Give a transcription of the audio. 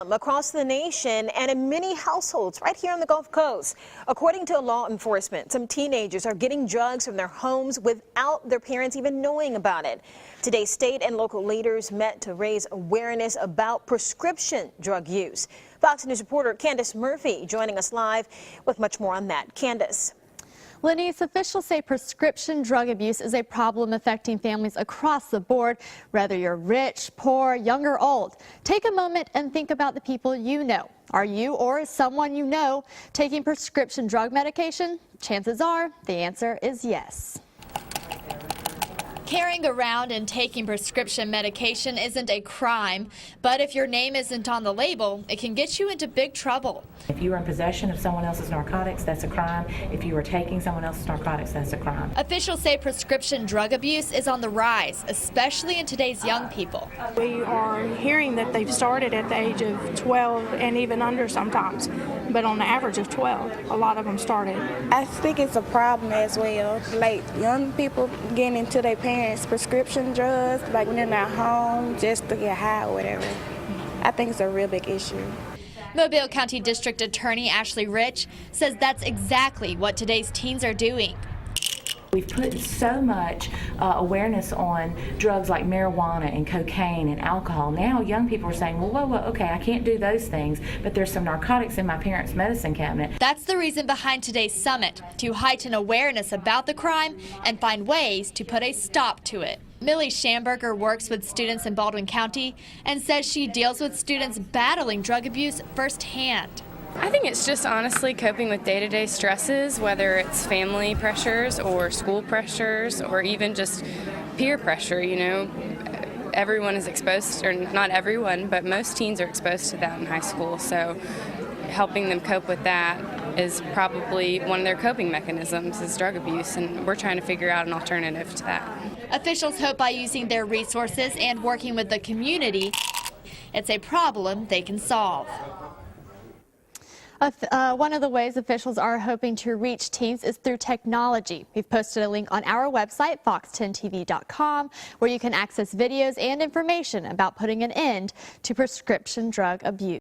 Across the nation and in many households right here on the Gulf Coast. According to law enforcement, some teenagers are getting drugs from their homes without their parents even knowing about it. Today, state and local leaders met to raise awareness about prescription drug use. Fox News reporter Candace Murphy joining us live with much more on that. Candace. Lenise, officials say prescription drug abuse is a problem affecting families across the board, whether you're rich, poor, young or old. Take a moment and think about the people you know. Are you or is someone you know taking prescription drug medication? Chances are the answer is yes. Carrying around and taking prescription medication isn't a crime, but if your name isn't on the label, it can get you into big trouble. If you are in possession of someone else's narcotics, that's a crime. If you are taking someone else's narcotics, that's a crime. Officials say prescription drug abuse is on the rise, especially in today's young people. We are hearing that they've started at the age of 12 and even under sometimes, but on the average of 12, a lot of them started. I think it's a problem as well. Like young people getting into their parents' prescription drugs, like when they're not home, just to get high or whatever. I think it's a real big issue. Mobile County District Attorney Ashley Rich says that's exactly what today's teens are doing. We've put so much awareness on drugs like marijuana and cocaine and alcohol. Now young people are saying, well, whoa, okay, I can't do those things, but there's some narcotics in my parents' medicine cabinet. That's the reason behind today's summit, to heighten awareness about the crime and find ways to put a stop to it. Millie Schamberger works with students in Baldwin County and says she deals with students battling drug abuse firsthand. I think it's just honestly coping with day-to-day stresses, whether it's family pressures or school pressures or even just peer pressure. You know, everyone is exposed, or not everyone, but most teens are exposed to that in high school. So helping them cope with that is probably one of their coping mechanisms is drug abuse, and we're trying to figure out an alternative to that. Officials hope by using their resources and working with the community, it's a problem they can solve. One of the ways officials are hoping to reach teens is through technology. We've posted a link on our website, fox10tv.com, where you can access videos and information about putting an end to prescription drug abuse.